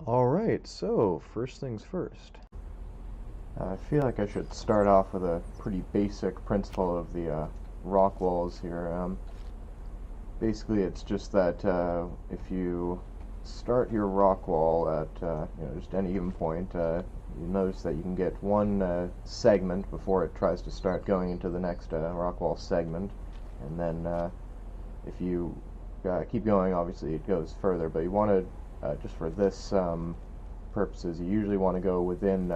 Alright, so first things first. I feel like I should start off with a pretty basic principle of the rock walls here. Basically, it's just that if you start your rock wall at just any given point, you notice that you can get one segment before it tries to start going into the next rock wall segment, and then if you keep going, obviously it goes further, but you want to just for this purposes, you usually want to go within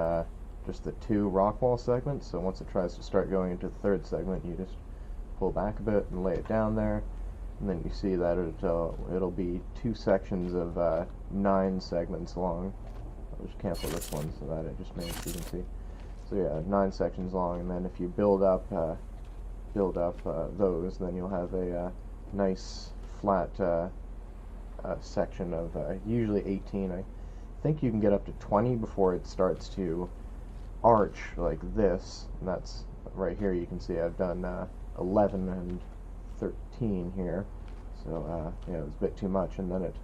just the two rock wall segments. So once it tries to start going into the third segment, you just pull back a bit and lay it down there, and then you see that it'll be two sections of 9 segments long. I'll just cancel this one so that it just makes you can see. So yeah, 9 sections long, and then if you build up those, then you'll have a nice flat section of usually 18. I think you can get up to 20 before it starts to arch like this, and that's right here. You can see I've done 11 and 13 here, so it was a bit too much, and then it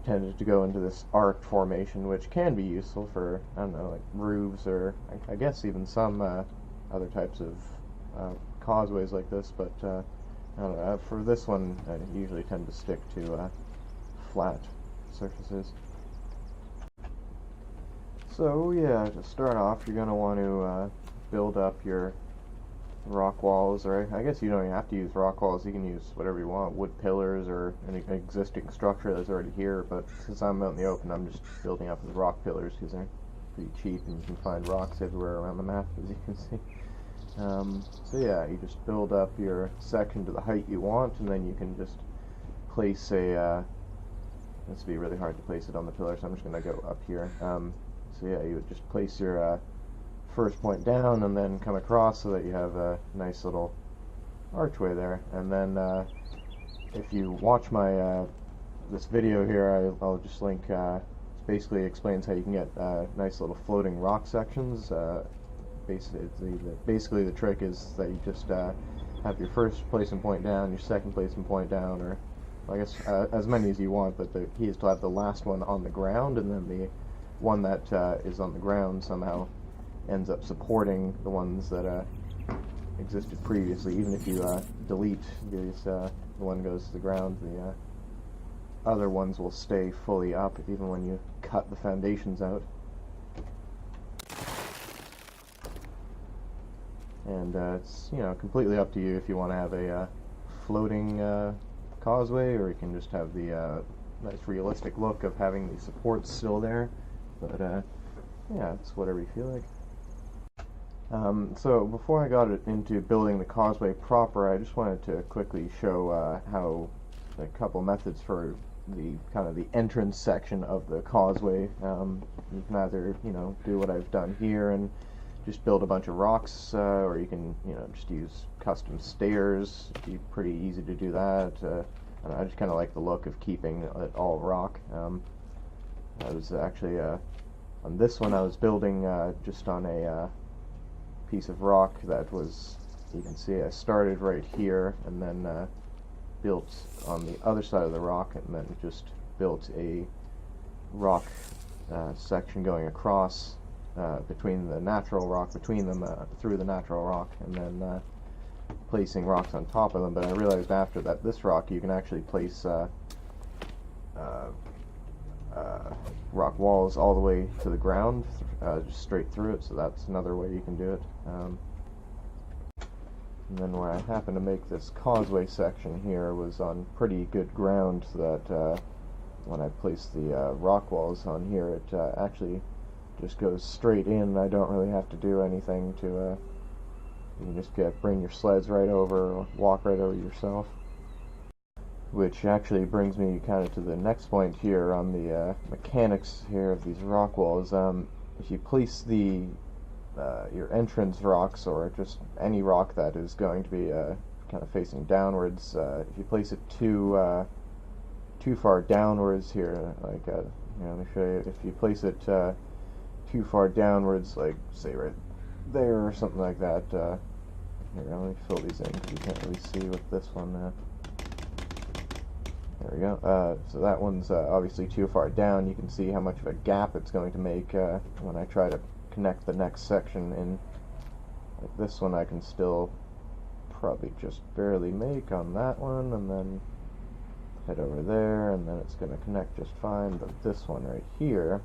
tended to go into this arc formation, which can be useful for, I don't know, like roofs, or I guess even some other types of causeways like this, but I don't know, for this one I usually tend to stick to flat surfaces. So yeah, to start off, you're going to want to build up your rock walls, or I guess you don't even have to use rock walls. You can use whatever you want, wood pillars or an existing structure that's already here, but since I'm out in the open, I'm just building up with rock pillars because they're pretty cheap and you can find rocks everywhere around the map, as you can see. So yeah, you just build up your section to the height you want, and then you can just place a this would be really hard to place it on the pillar, so I'm just going to go up here. So yeah, you would just place your first point down and then come across so that you have a nice little archway there. And then if you watch my this video here, I'll just link. It basically explains how you can get nice little floating rock sections. Basically, the trick is that you just have your first placement point down, your second placement point down, or I guess as many as you want, but the key is to have the last one on the ground, and then the one that is on the ground somehow ends up supporting the ones that existed previously. Even if you delete these, the one goes to the ground, the other ones will stay fully up even when you cut the foundations out. And it's completely up to you if you want to have a floating causeway, or you can just have the nice realistic look of having the supports still there. But yeah, it's whatever you feel like. So before I got into building the causeway proper, I just wanted to quickly show how a couple methods for the kind of the entrance section of the causeway. You can either do what I've done here and just build a bunch of rocks, or you can just use custom stairs. It'd be pretty easy to do that. And I just kind of like the look of keeping it all rock. I was actually on this one I was building just on a piece of rock that was, you can see I started right here and then built on the other side of the rock, and then just built a rock section going across between the natural rock, between them through the natural rock, and then placing rocks on top of them. But I realized after that this rock you can actually place rock walls all the way to the ground, just straight through it, so that's another way you can do it. And then where I happened to make this causeway section here was on pretty good ground, so that when I place the rock walls on here, it actually just goes straight in. I don't really have to do anything to you can just bring your sleds right over, walk right over yourself. Which actually brings me kind of to the next point here on the mechanics here of these rock walls. If you place the your entrance rocks, or just any rock that is going to be kind of facing downwards, if you place it too far downwards here, like let me show you. If you place it too far downwards, like say right there or something like that. Here, let me fill these in because you can't really see with this one. There we go. So that one's obviously too far down. You can see how much of a gap it's going to make when I try to connect the next section in. Like this one I can still probably just barely make on that one, and then head over there, and then it's going to connect just fine. But this one right here,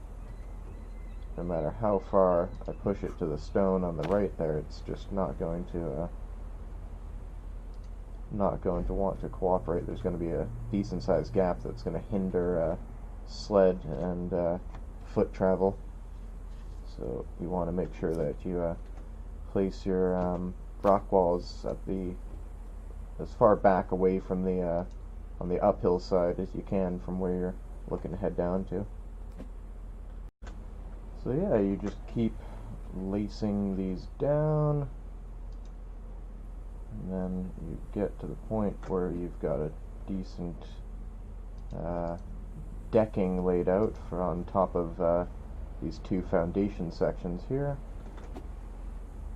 no matter how far I push it to the stone on the right there, it's just not going to want to cooperate. There's going to be a decent sized gap that's going to hinder sled and foot travel. So you want to make sure that you place your rock walls at as far back away from the on the uphill side as you can from where you're looking to head down to. So yeah, you just keep lacing these down, and then you get to the point where you've got a decent decking laid out for on top of these two foundation sections here.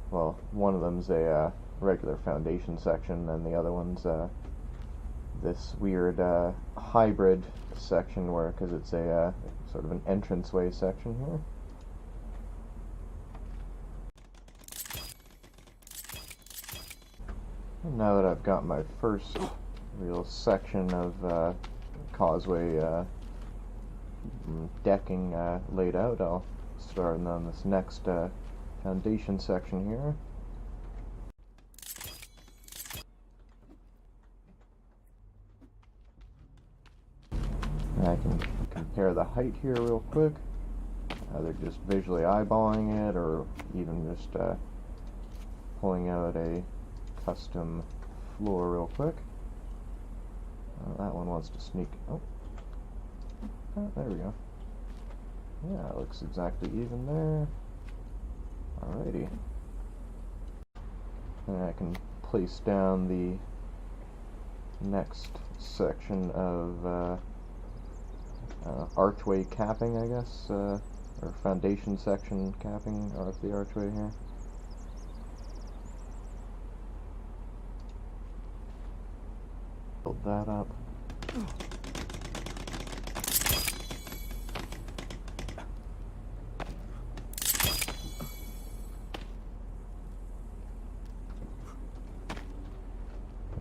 Well, one of them's a regular foundation section, and the other one's this weird hybrid section where, because it's a sort of an entranceway section here. And now that I've got my first real section of causeway decking laid out, I'll start on this next foundation section here. And I can compare the height here real quick, either just visually eyeballing it or even just pulling out a custom floor real quick. That one wants to sneak. Oh, there we go. Yeah, it looks exactly even there. Alrighty. And I can place down the next section of archway capping, I guess, or foundation section capping of the archway here. Build that up.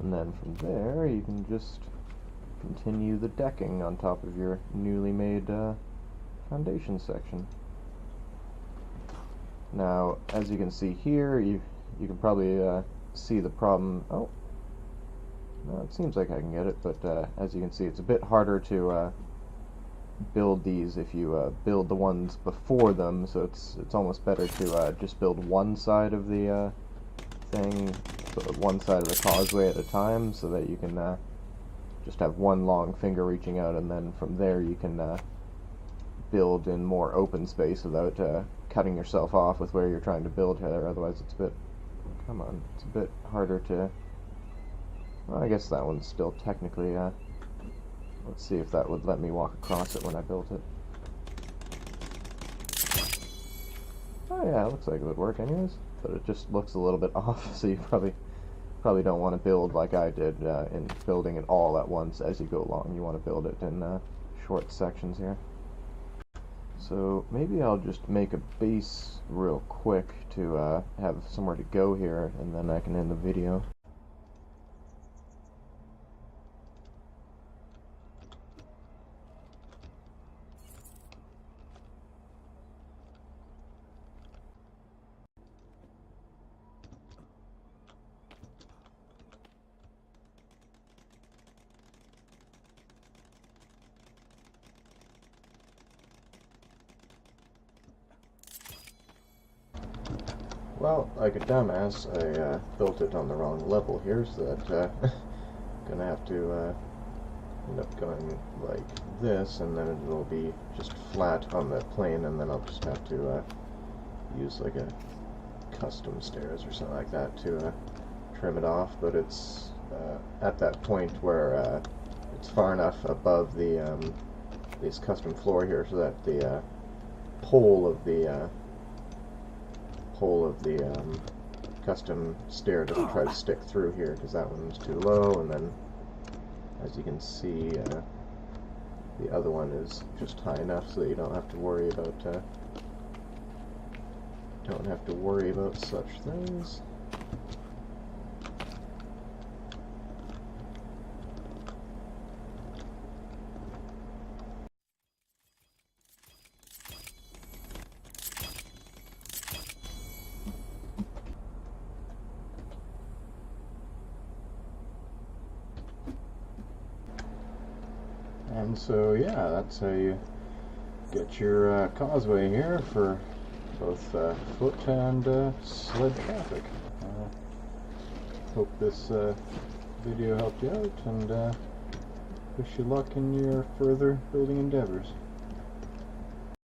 And then from there, you can just continue the decking on top of your newly made foundation section. Now, as you can see here, you can probably see the problem. Oh, no, it seems like I can get it, but as you can see, it's a bit harder to build these if you build the ones before them. So it's almost better to just build one side of the thing, one side of the causeway at a time, so that you can just have one long finger reaching out, and then from there you can build in more open space without cutting yourself off with where you're trying to build here. Otherwise it's a bit, come on, it's a bit harder to, well, I guess that one's still technically, let's see if that would let me walk across it when I built it. Oh yeah, it looks like it would work anyways, but it just looks a little bit off, so you probably don't want to build like I did in building it all at once as you go along. You want to build it in short sections here. So maybe I'll just make a base real quick to have somewhere to go here, and then I can end the video. Well, like a dumbass, I built it on the wrong level here, so that gonna have to end up going like this, and then it'll be just flat on the plane, and then I'll just have to use like a custom stairs or something like that to trim it off. But it's at that point where it's far enough above the this custom floor here, so that the pole of the custom stair doesn't try to stick through here, because that one's too low, and then As you can see, the other one is just high enough so that you don't have to worry about such things. And so, yeah, that's how you get your causeway here for both foot and sled traffic. Hope this video helped you out, and wish you luck in your further building endeavors.